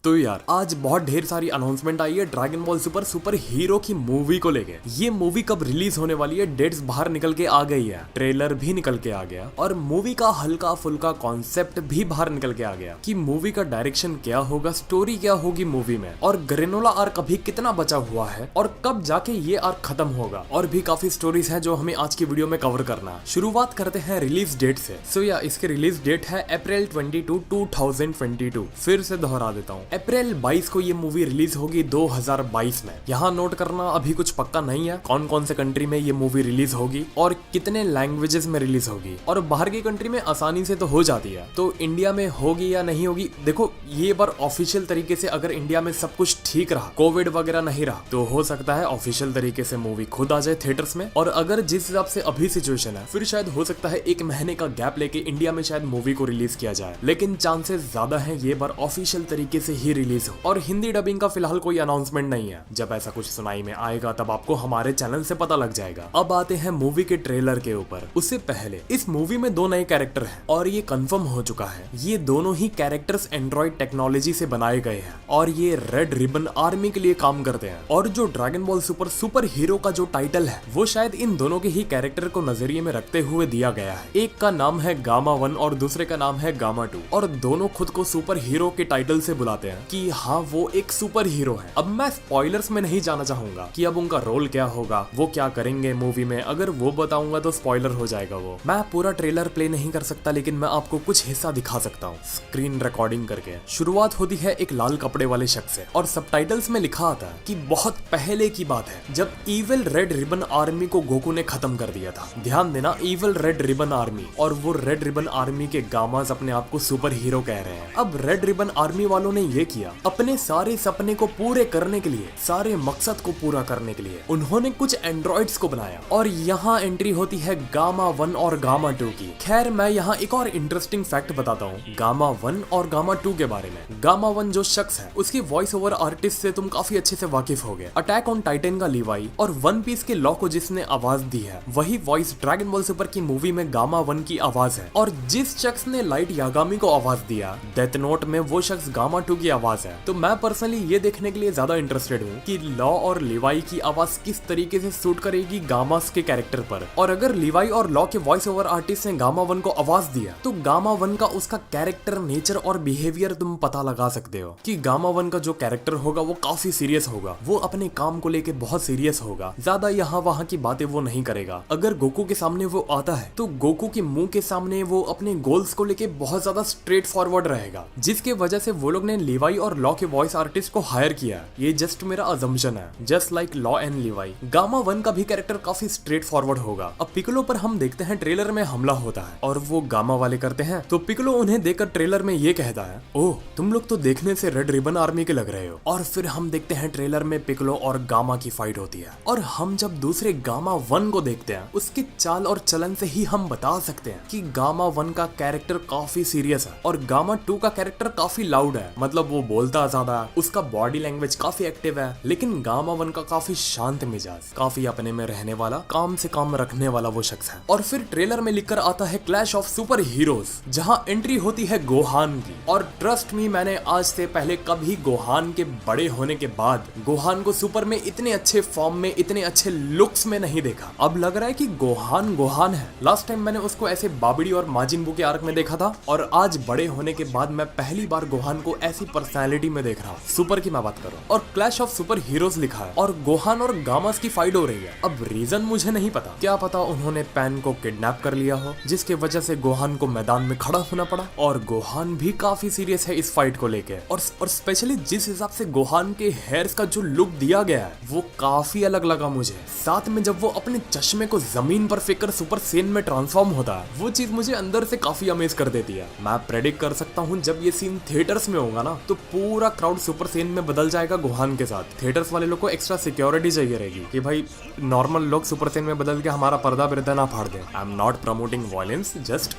तो यार आज बहुत ढेर सारी अनाउंसमेंट आई है ड्रैगन बॉल सुपर हीरो की मूवी को लेके। ये मूवी कब रिलीज होने वाली है, डेट्स बाहर निकल के आ गई है, ट्रेलर भी निकल के आ गया और मूवी का हल्का फुल्का कॉन्सेप्ट भी बाहर निकल के आ गया कि मूवी का डायरेक्शन क्या होगा, स्टोरी क्या होगी मूवी में, और ग्रेनोला आर्क अभी कितना बचा हुआ है और कब जाके ये आर्क खत्म होगा। और भी काफी स्टोरीज है जो हमें आज की वीडियो में कवर करना है। शुरुआत करते हैं रिलीज डेट से। सो या इसके रिलीज डेट है अप्रैल 22, 2022। फिर से दोहरा देता हूँ, अप्रैल 22 को ये मूवी रिलीज होगी 2022 में। यहाँ नोट करना अभी कुछ पक्का नहीं है कौन कौन से कंट्री में ये मूवी रिलीज होगी और कितने लैंग्वेजेस में रिलीज होगी। और बाहर की कंट्री में आसानी से तो हो जाती है, तो इंडिया में होगी या नहीं होगी, देखो ये बार ऑफिशियल तरीके से अगर इंडिया में सब कुछ ठीक रहा, कोविड वगैरह नहीं रहा, तो हो सकता है ऑफिशियल तरीके से मूवी खुद आ जाए थिएटर्स में। और अगर जिस हिसाब से अभी सिचुएशन है, फिर शायद हो सकता है 1 महीने का गैप लेके इंडिया में शायद मूवी को रिलीज किया जाए। लेकिन चांसेस ज्यादा है ये बार ऑफिशियल तरीके से ही रिलीज हो। और हिंदी डबिंग का फिलहाल कोई अनाउंसमेंट नहीं है। जब ऐसा कुछ सुनाई में आएगा तब आपको हमारे चैनल से पता लग जाएगा। अब आते हैं मूवी के ट्रेलर के ऊपर। उससे पहले इस मूवी में 2 नए कैरेक्टर हैं और ये कंफर्म हो चुका है। ये दोनों ही कैरेक्टर्स एंड्रॉइड टेक्नोलॉजी से बनाए गए हैं और ये रेड रिबन आर्मी के लिए काम करते हैं। और जो ड्रैगन बॉल सुपर हीरो का जो टाइटल है वो शायद इन दोनों के ही कैरेक्टर को नजरिए में रखते हुए दिया गया है। एक का नाम है गामा 1 और दूसरे का नाम है गामा 2 और दोनों खुद को सुपर हीरो के टाइटल से बुलाते हैं कि हाँ वो एक सुपर हीरो है। अब मैं स्पॉयलर्स में नहीं जाना चाहूंगा कि अब उनका रोल क्या होगा, वो क्या करेंगे मूवी में। अगर वो बताऊंगा तो स्पॉइलर हो जाएगा। वो मैं पूरा ट्रेलर प्ले नहीं कर सकता, लेकिन मैं आपको कुछ हिस्सा दिखा सकता हूँ स्क्रीन रिकॉर्डिंग करके। शुरुआत होती है एक लाल कपड़े वाले शख्स से और सबटाइटल्स में लिखा आता है कि बहुत पहले की बात है जब इविल रेड रिबन आर्मी को गोकू ने खत्म कर दिया था। ध्यान देना, इविल रेड रिबन आर्मी, और वो रेड रिबन आर्मी के गामाज अपने आप को सुपर हीरो कह रहे हैं। अब रेड रिबन आर्मी वालों ने ये किया, अपने सारे सपने को पूरे करने के लिए, सारे मकसद को पूरा करने के लिए उन्होंने कुछ एंड्रॉइड्स को बनाया। और यहाँ एंट्री होती है गामा 1 और गामा 2 की। खैर मैं यहाँ एक और इंटरेस्टिंग फैक्ट बताता हूँ गामा 1 और गामा 2 के बारे में। गामा 1 जो शख्स है उसकी वॉइस ओवर आर्टिस्ट से तुम काफी अच्छे से वाकिफ हो गए। अटैक ऑन टाइटन का लीवाई और वन पीस के लॉ को जिसने आवाज दी है, वही वॉइस ड्रैगन बॉल सुपर की मूवी में गामा 1 की आवाज है। और जिस शख्स ने लाइट यागामी को आवाज दिया डेथ नोट में, वो शख्स गामा 2 की आवाज है। तो मैं पर्सनली ये देखने के लिए ज्यादा इंटरेस्टेड हूँ कि लॉ और लिवाई की आवाज किस तरीके से सूट करेगी गामास के कैरेक्टर पर। और अगर लिवाई और लॉ के वॉइस ओवर आर्टिस्ट ने गामा 1 को आवाज दिया तो गामा 1 का उसका कैरेक्टर, नेचर और बिहेवियर तुम पता लगा सकते हो कि गामा 1 का जो कैरेक्टर होगा वो काफी सीरियस होगा। वो अपने काम को लेके बहुत सीरियस होगा, ज्यादा यहाँ वहाँ की बातें वो नहीं करेगा। अगर गोकू के सामने वो आता है तो गोकू के मुंह के सामने वो अपने गोल्स को लेके बहुत ज्यादा स्ट्रेट फॉरवर्ड रहेगा, जिसके वजह से वो लोग ने लिवाई और लॉ के वॉइस आर्टिस्ट को हायर किया। ये जस्ट मेरा अजम्पशन है, just like law and Levi. Gamma 1 का भी कैरेक्टर काफी स्ट्रेट फॉरवर्ड होगा। अब पिकलो पर हम देखते हैं ट्रेलर में हमला होता है और वो गामा वाले करते हैं, तो पिकलो उन्हें देखकर ट्रेलर में ये कहता है, ओह तुम लोग तो देखने से रेड रिबन आर्मी के लग रहे हो। और फिर हम देखते हैं ट्रेलर में पिकलो और गामा की फाइट होती है। और हम जब दूसरे गामा 1 को देखते हैं, उसकी चाल और चलन से ही हम बता सकते हैं कि गामा 1 का कैरेक्टर काफी सीरियस है और गामा 2 का कैरेक्टर काफी लाउड है। मतलब वो बोलता ज्यादा है, उसका बॉडी लैंग्वेज काफी एक्टिव है, लेकिन गामा 1 का काफी शांत मिजाज, काफी अपने में रहने वाला, काम से काम रखने वाला वो शख्स है। और फिर ट्रेलर में लिखकर आता है क्लैश ऑफ सुपर हीरोज, जहाँ एंट्री होती है गोहान की। और ट्रस्ट मी, मैंने आज से पहले कभी गोहान के बड़े होने के बाद गोहान को सुपर में इतने अच्छे फॉर्म में, इतने अच्छे लुक्स में नहीं देखा। अब लग रहा है कि गोहान है। लास्ट टाइम मैंने उसको ऐसे बाबिडी और माजिन बू के आर्क में देखा था और आज बड़े होने के बाद मैं पहली बार गोहान को ऐसी पर्सनैलिटी में देख रहा हूँ, सुपर की मैं बात करूँ। और क्लैश ऑफ सुपर हीरोज लिखा है और गोहान और गामास की फाइट हो रही है। अब रीजन मुझे नहीं पता, क्या पता उन्होंने पैन को किडनैप कर लिया हो, जिसके वजह से गोहान को मैदान में खड़ा होना पड़ा। और गोहान भी काफी सीरियस है इस फाइट को लेके। और स्पेशली जिस हिसाब से गोहान के हेयर्स का जो लुक दिया गया है वो काफी अलग लगा मुझे। साथ में जब वो अपने चश्मे को जमीन पर फेंककर सुपर सेन में ट्रांसफॉर्म होता है, वो चीज मुझे अंदर से काफी अमेज कर देती है। मैं प्रेडिक्ट कर सकता हूँ जब ये सीन थिएटर्स में होगा ना, तो पूरा क्राउड सुपर सेन में बदल जाएगा गोहान के साथ। थिएटर्स वाले लोग को एक्स्ट्रा सिक्योरिटी चाहिए रहेगी कि भाई नॉर्मल लोग सुपर सेन में बदल के हमारा पर्दा बिरदा ना फाड़ दे। I am not promoting violence, just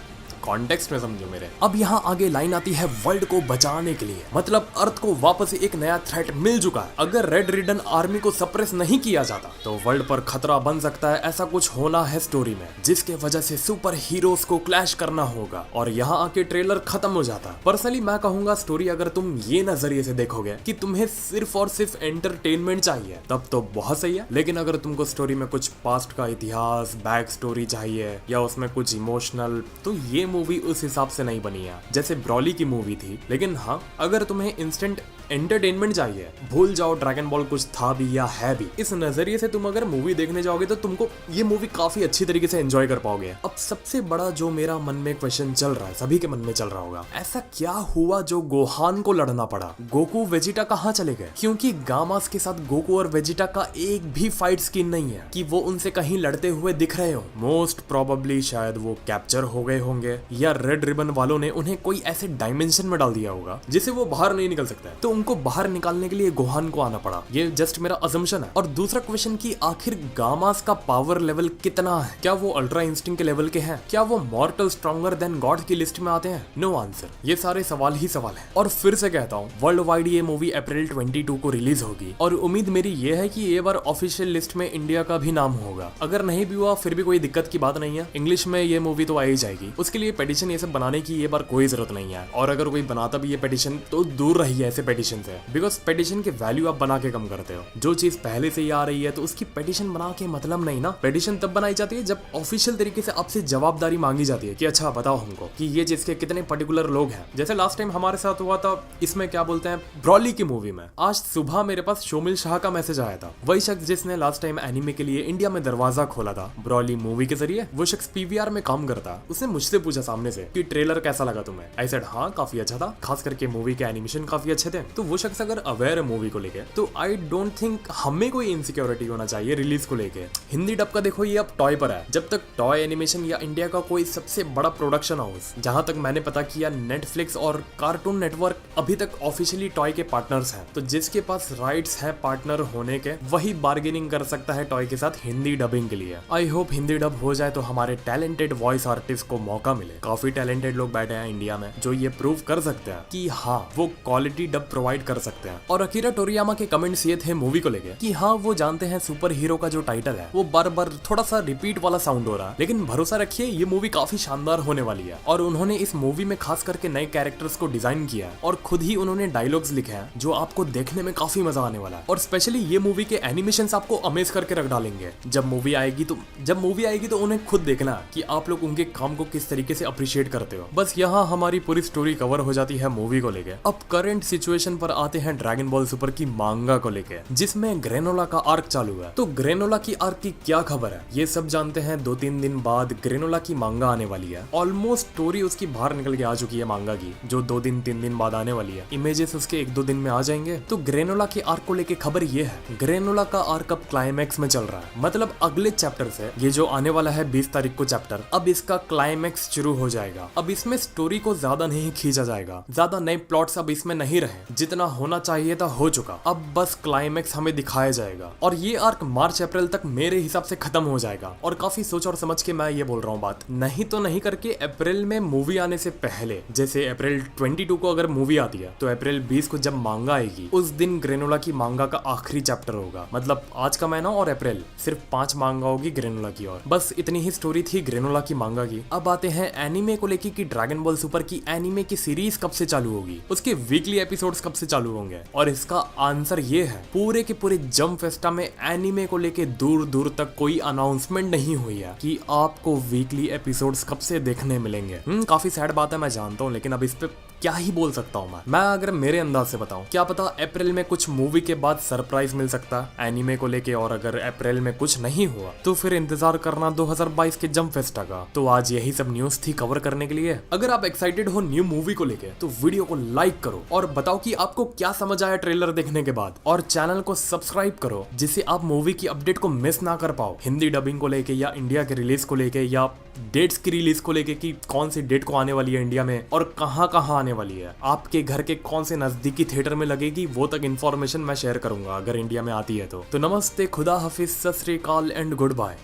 context में समझो मेरे। अब यहाँ आगे लाइन आती है वर्ल्ड को बचाने के लिए, मतलब अर्थ को वापस एक नया थ्रेट मिल चुका है। अगर रेड रिडन आर्मी को सप्रेस नहीं किया जाता तो वर्ल्ड पर खतरा बन सकता है। ऐसा कुछ होना है स्टोरी में, जिसके वजह से सुपर हीरोज को क्लैश करना होगा और यहाँ आके ट्रेलर खत्म हो जाता। पर्सनली मैं कहूंगा स्टोरी अगर तुम ये नजरिए से देखोगे कि तुम्हें सिर्फ और सिर्फ एंटरटेनमेंट चाहिए तब तो बहुत सही है, लेकिन अगर तुमको स्टोरी में कुछ पास्ट का इतिहास, बैक स्टोरी चाहिए या उसमें कुछ इमोशनल, तो ये मूवी उस हिसाब से नहीं बनी है जैसे ब्रॉली की मूवी थी। लेकिन हाँ, अगर तुम्हें इंस्टेंट एंटरटेनमेंट चाहिए, भूल जाओ ड्रैगन बॉल कुछ था भी या है भी, इस नजरिए से तुम अगर मूवी देखने जाओगे तो तुमको ये मूवी काफी अच्छी तरीके से एंजॉय कर पाओगे। अब सबसे बड़ा जो मेरा मन में क्वेश्चन चल रहा है, सभी के मन में चल रहा होगा, ऐसा क्या हुआ जो गोहान को लड़ना पड़ा? गोकू वेजिटा कहाँ चले गए? क्योंकि गामास के साथ गोकू और वेजिटा का एक भी फाइट स्किन नहीं है कि वो उनसे कहीं लड़ते हुए दिख रहे हो। मोस्ट प्रोबेबली शायद वो कैप्चर हो गए होंगे या रेड रिबन वालों ने उन्हें कोई ऐसे डायमेंशन में डाल दिया होगा जिससे वो बाहर नहीं निकल सकता है, तो उनको बाहर निकालने के लिए गोहान को आना पड़ा। ये जस्ट मेरा अजम्पशन है। और दूसरा क्वेश्चन कि आखिर गामास का पावर लेवल कितना है? क्या वो अल्ट्रा इंस्टिंक्ट के लेवल के हैं? क्या वो मॉर्टल स्ट्रॉन्गर देन गॉड की लिस्ट में आते हैं? No answer. ये सारे सवाल ही सवाल है। और फिर से कहता हूँ, वर्ल्ड वाइड ये मूवी अप्रैल 22 को रिलीज होगी और उम्मीद मेरी ये है कि ये बार ऑफिशियल लिस्ट में इंडिया का भी नाम होगा। अगर नहीं भी हुआ फिर भी कोई दिक्कत की बात नहीं है, इंग्लिश में ये मूवी तो आ ही जाएगी। उसके लिए पेटिशन ये सब बनाने की ये बार कोई जरूरत नहीं है। और अगर कोई बनाता भी ये पेटिशन तो दूर रही है ऐसे पेटिशन से, बिकॉज पेटिशन के वैल्यू आप बना के कम करते हो। जो चीज पहले से ही आ रही है तो उसकी पेटिशन बना के मतलब नहीं ना। पेटिशन तब बनाई जाती है जब ऑफिशियल तरीके से आपसे जवाबदारी मांगी जाती है कि अच्छा बताओ हमको कि ये चीज के कितने पर्टिकुलर लोग हैं। जैसे लास्ट टाइम हमारे साथ हुआ था, इसमें क्या बोलते हैं, ब्रॉली की मूवी में। आज सुबह मेरे पास शोमिल शाह का मैसेज आया था, वही शख्स जिसने लास्ट टाइम एनिमे के लिए इंडिया में दरवाजा खोला था ब्रॉली मूवी के जरिए। वो शख्स पीवीआर में काम करता। उसने मुझसे पूछा सामने से कि ट्रेलर कैसा लगा तुम्हें? आई सेड हाँ काफी अच्छा था, खास करके मूवी के एनिमेशन काफी अच्छे थे। तो वो शख्स अगर अवेयर है मूवी को लेके तो आई डोंट थिंक हमें कोई इनसिक्योरिटी होना चाहिए रिलीज को लेके। हिंदी डब का देखो ये अब टॉय पर है। जब तक टॉय एनिमेशन या इंडिया का कोई सबसे बड़ा प्रोडक्शन हाउस, जहां तक मैंने पता किया नेटफ्लिक्स और कार्टून नेटवर्क अभी तक ऑफिशियली टॉय के पार्टनर्स हैं, तो जिसके पास राइट्स है पार्टनर होने के वही बार्गेनिंग कर सकता है टॉय के साथ हिंदी डबिंग के लिए। आई होप हिंदी डब हो जाए तो हमारे टैलेंटेड वॉइस आर्टिस्ट को मौका मिले। काफी टैलेंटेड लोग बैठे हैं इंडिया में जो ये प्रूव कर सकते हैं कि हाँ वो क्वालिटी डब प्रोवाइड कर सकते हैं। और अकीरा टोरियामा के कमेंट्स ये थे मूवी को लेके कि हाँ वो जानते हैं सुपर हीरो का जो टाइटल है वो बार बार थोड़ा सा रिपीट वाला साउंड हो रहा है, लेकिन भरोसा रखिए ये मूवी काफी शानदार होने वाली है। और उन्होंने इस मूवी में खास करके नए कैरेक्टर्स को डिजाइन किया है और खुद ही उन्होंने डायलॉग्स लिखे हैं जो आपको देखने में काफी मजा आने वाला है। और स्पेशली ये मूवी के एनिमेशंस आपको अमेज करके रख डालेंगे। जब मूवी आएगी तो उन्हें खुद देखना कि आप लोग उनके काम को किस तरीके से अप्रिशिएट करते हो। बस यहाँ हमारी पूरी स्टोरी कवर हो जाती है मूवी को लेके। अब करंट सिचुएशन पर आते हैं ड्रैगन बॉल सुपर की मांगा को लेके, जिसमें ग्रेनोला का आर्क चालू है। तो ग्रेनोला की आर्क की क्या खबर है ये सब जानते हैं। 2-3 दिन बाद ग्रेनोला की मांगा आने वाली है। ऑलमोस्ट स्टोरी उसकी बाहर निकल के आ चुकी है मांगा की, जो 2-3 दिन बाद आने वाली है। इमेजेस उसके 1-2 दिन में आ जाएंगे। तो ग्रेनोला की आर्क को लेके खबर ये है, ग्रेनोला का आर्क अब क्लाइमैक्स में चल रहा है। मतलब अगले चैप्टर से, ये जो आने वाला है 20 तारीख को चैप्टर, अब इसका क्लाइमैक्स शुरू हो जाएगा। अब इसमें स्टोरी को ज्यादा नहीं खींचा जाएगा, ज्यादा नए प्लॉट्स अब इसमें नहीं रहे, जितना होना चाहिए था हो चुका। अब बस क्लाइमैक्स हमें दिखाया जाएगा और ये आर्क मार्च अप्रैल तक मेरे हिसाब से खत्म हो जाएगा। और काफी सोच और समझ के मैं ये बोल रहा हूँ बात, नहीं तो नहीं करके अप्रैल में मूवी आने से पहले, जैसे अप्रैल 22 को अगर मूवी आती है तो अप्रैल 20 को जब मांगा आएगी उस दिन ग्रेनोला की मांगा का आखिरी चैप्टर होगा। मतलब आज का महीना और अप्रैल सिर्फ 5 मांगा होगी ग्रेनोला की। और बस इतनी ही स्टोरी थी ग्रेनोला की मांगा की। अब आते हैं एनीमे को लेके कि ड्रैगन बॉल सुपर की एनीमे की सीरीज कब से चालू होगी, उसके वीकली एपिसोड्स कब से चालू होंगे। और इसका आंसर ये है, पूरे के पूरे जंप फेस्टा में एनीमे को लेके दूर दूर तक कोई अनाउंसमेंट नहीं हुई है कि आपको वीकली एपिसोड्स कब से देखने मिलेंगे। काफी सैड बात है मैं जानता हूँ, लेकिन अब इस पे क्या ही बोल सकता हूँ मैं अगर मेरे अंदाज से बताऊं, क्या पता अप्रैल में कुछ मूवी के बाद सरप्राइज मिल सकता है एनीमे को लेके। और अगर अप्रैल में कुछ नहीं हुआ तो फिर इंतजार करना 2022 के जंप फेस्टा का। तो आज यही सब न्यूज थी कवर करने के लिए। अगर आप एक्साइटेड हो न्यू मूवी को लेके तो वीडियो को लाइक करो और बताओ कि आपको क्या समझ आया ट्रेलर देखने के बाद, और चैनल को सब्सक्राइब करो जिससे आप मूवी की अपडेट को मिस ना कर पाओ। हिंदी डबिंग को लेके या इंडिया के रिलीज को लेके या डेट्स की रिलीज को लेके कि कौन सी डेट को आने वाली है इंडिया में और कहां आने वाली है, आपके घर के कौन से नजदीकी थिएटर में लगेगी, वो तक इन्फॉर्मेशन मैं शेयर करूंगा अगर इंडिया में आती है तो। नमस्ते, खुदा हाफिज, सत श्री अकाल एंड गुड बाय।